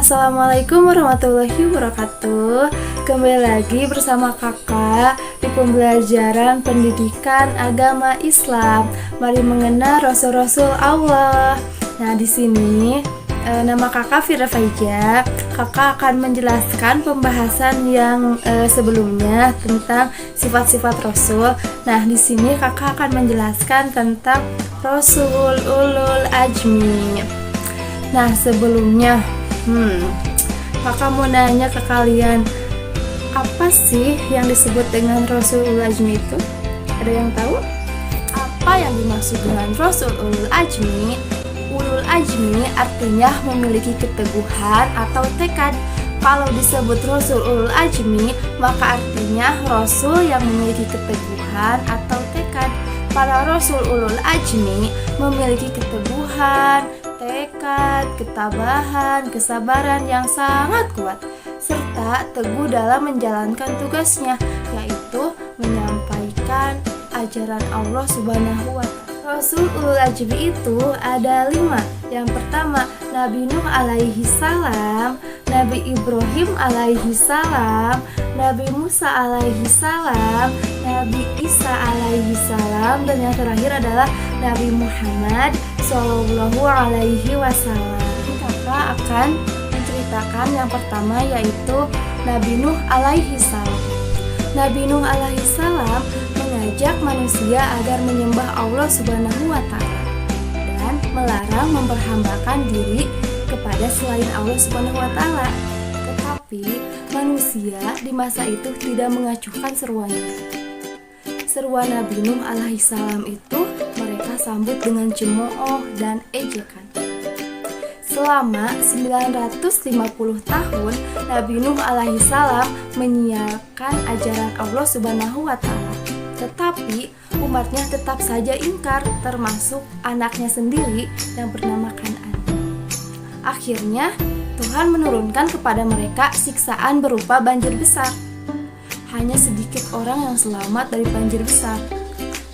Assalamualaikum warahmatullahi wabarakatuh. Kembali lagi bersama kakak di pembelajaran pendidikan agama Islam. Mari mengenal Rasul-Rasul Allah. Nah, di sini nama kakak Fira Faiza. Kakak akan menjelaskan pembahasan yang sebelumnya tentang sifat-sifat Rasul. Nah, di sini kakak akan menjelaskan tentang Rasul Ulul Ajmi. Nah, sebelumnya kakak mau nanya ke kalian, apa sih yang disebut dengan Rasul Ulul Ajmi itu? Ada yang tahu? Apa yang dimaksud dengan Rasul Ulul Ajmi? Ulul Ajmi artinya memiliki keteguhan atau tekad. Kalau disebut Rasul Ulul Ajmi, maka artinya Rasul yang memiliki keteguhan atau tekad. Para Rasul Ulul Ajmi memiliki keteguhan, tekad, ketabahan, kesabaran yang sangat kuat, serta teguh dalam menjalankan tugasnya, yaitu menyampaikan ajaran Allah Subhanahu wa Ta'ala. Rasul Ulul Ajmi itu ada 5. Yang pertama, Nabi Nuh alaihi salam, Nabi Ibrahim alaihi salam, Nabi Musa alaihi salam, Nabi Isa alaihi salam, dan yang terakhir adalah Nabi Muhammad Sallallahu alaihi wasallam. Kakak akan menceritakan yang pertama, yaitu Nabi Nuh alaihi salam. Nabi Nuh alaihi salam mengajak manusia agar menyembah Allah Subhanahu wa Ta'ala dan melarang memperhambakan diri kepada selain Allah Subhanahu wa Ta'ala. Tetapi manusia di masa itu tidak mengacuhkan seruannya. Seruan Nabi Nuh alaihi salam itu mereka sambut dengan cemooh dan ejekan. Selama 950 tahun, Nabi Nuh alaihi salam menyiarkan ajaran Allah Subhanahu wa Ta'ala. Tetapi umatnya tetap saja ingkar, termasuk anaknya sendiri yang bernama Kan'an. Akhirnya Tuhan menurunkan kepada mereka siksaan berupa banjir besar. Hanya sedikit orang yang selamat dari banjir besar.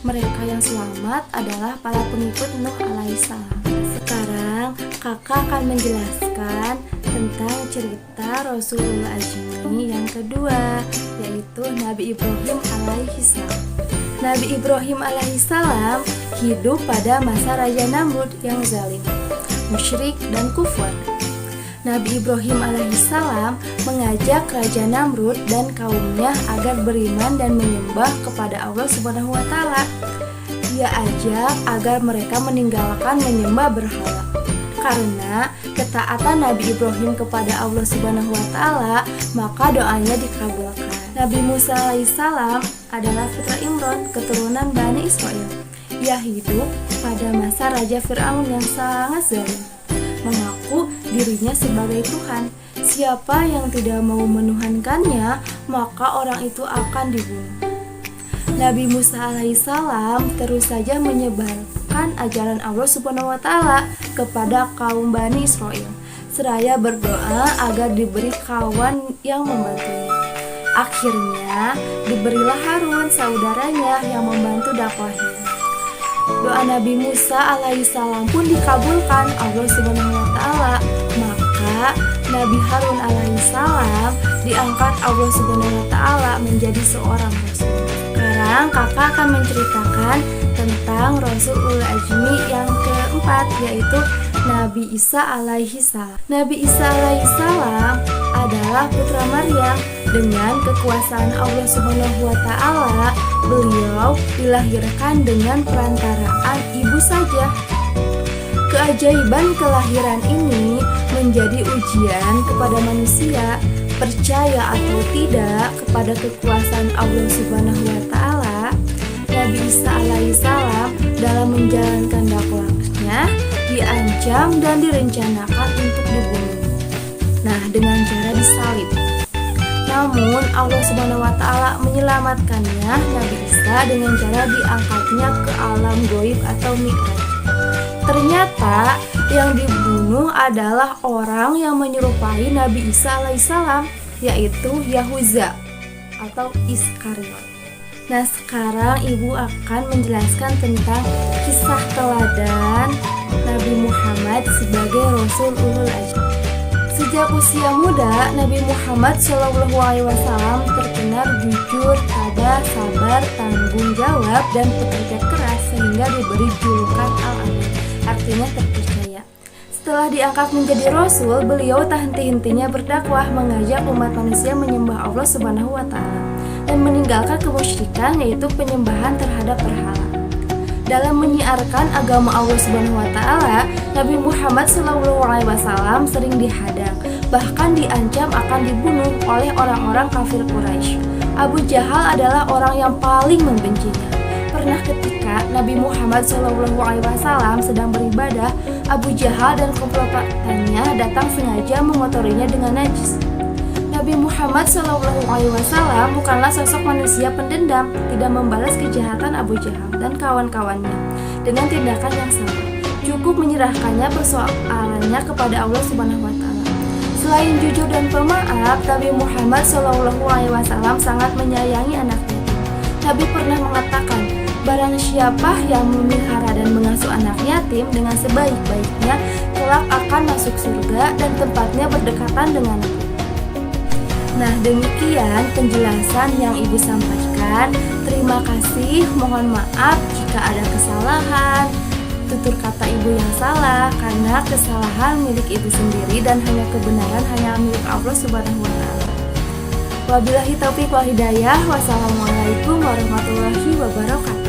Mereka yang selamat adalah para pengikut Nuh alaihissalam. Sekarang kakak akan menjelaskan tentang cerita Rasul Ulul Ajmi yang kedua, yaitu Nabi Ibrahim alaihissalam. Nabi Ibrahim alaihissalam hidup pada masa Raja Namrud yang zalim, musyrik dan kufur. Nabi Ibrahim alaihissalam mengajak Raja Namrud dan kaumnya agar beriman dan menyembah kepada Allah Subhanahu wa Ta'ala. Dia ajak agar mereka meninggalkan menyembah berhala. Karena ketaatan Nabi Ibrahim kepada Allah Subhanahu wa Ta'ala, maka doanya dikabulkan. Nabi Musa alaihissalam adalah putra Imran, keturunan Bani Israel. Ia hidup pada masa Raja Fir'aun yang sangat zalim, mengaku dirinya sebagai Tuhan. Siapa yang tidak mau menuhankannya, maka orang itu akan dibunuh. Nabi Musa alaihissalam terus saja menyebarkan ajaran Allah Subhanahu wa Ta'ala kepada kaum Bani Israel, seraya berdoa agar diberi kawan yang membantunya. Akhirnya diberilah Harun, saudaranya, yang membantu dakwahnya. Doa Nabi Musa alaihissalam pun dikabulkan Allah Subhanahu wa Ta'ala. Maka Nabi Harun alaihissalam diangkat Allah Subhanahu wa Ta'ala menjadi seorang rasul. Sekarang kakak akan menceritakan tentang Rasul Ulul Ajmi yang keempat, yaitu Nabi Isa alaihissalam. Nabi Isa alaihissalam adalah putra Maryam. Dengan kekuasaan Allah Subhanahu wa Ta'ala, beliau dilahirkan dengan perantaraan ibu saja. Keajaiban kelahiran ini menjadi ujian kepada manusia, percaya atau tidak kepada kekuasaan Allah Subhanahu wa Ta'ala. Nabi Isa alaihissalam dalam menjalankan dakwahnya diancam dan direncanakan untuk dibunuh. Nah, dengan cara disalib. Namun Allah Subhanahu wa Ta'ala menyelamatkannya, Nabi Isa, dengan cara diangkatnya ke alam goib atau mi'raj. Ternyata yang dibunuh adalah orang yang menyerupai Nabi Isa alaihissalam, yaitu Yahuza atau Iskariot. Nah, sekarang ibu akan menjelaskan tentang kisah teladan Nabi Muhammad sebagai Rasul Ulul Ajmi. Sejak usia muda, Nabi Muhammad SAW terkenal jujur, tabah, sabar, tanggung jawab, dan pekerja keras sehingga diberi julukan Al-Amin, artinya terpercaya. Setelah diangkat menjadi Rasul, beliau tak henti-hentinya berdakwah mengajak umat manusia menyembah Allah Subhanahu wa Ta'ala dan meninggalkan kemusyrikan, yaitu penyembahan terhadap berhala. Dalam menyiarkan agama Allah Subhanahu wa Ta'ala, Nabi Muhammad SAW sering dihadang, bahkan diancam akan dibunuh oleh orang-orang kafir Quraisy. Abu Jahal adalah orang yang paling membencinya. Pernah ketika Nabi Muhammad SAW sedang beribadah, Abu Jahal dan komplotannya datang sengaja mengotorinya dengan najis. Nabi Muhammad SAW bukanlah sosok manusia pendendam, tidak membalas kejahatan Abu Jahal dan kawan-kawannya dengan tindakan yang sama. Cukup menyerahkannya persoalannya kepada Allah Subhanahu wa Ta'ala. Selain jujur dan pemaaf, Nabi Muhammad SAW sangat menyayangi anak yatim. Nabi pernah mengatakan, barang siapa yang memelihara dan mengasuh anak yatim dengan sebaik-baiknya, kelak akan masuk surga dan tempatnya berdekatan denganku. Nah, demikian penjelasan yang Ibu sampaikan. Terima kasih, mohon maaf jika ada kesalahan, tutur kata Ibu yang salah, karena kesalahan milik Ibu sendiri dan hanya kebenaran hanya milik Allah Subhanahu wa Ta'ala. Wabillahi taufiq wal hidayah. Wassalamualaikum warahmatullahi wabarakatuh.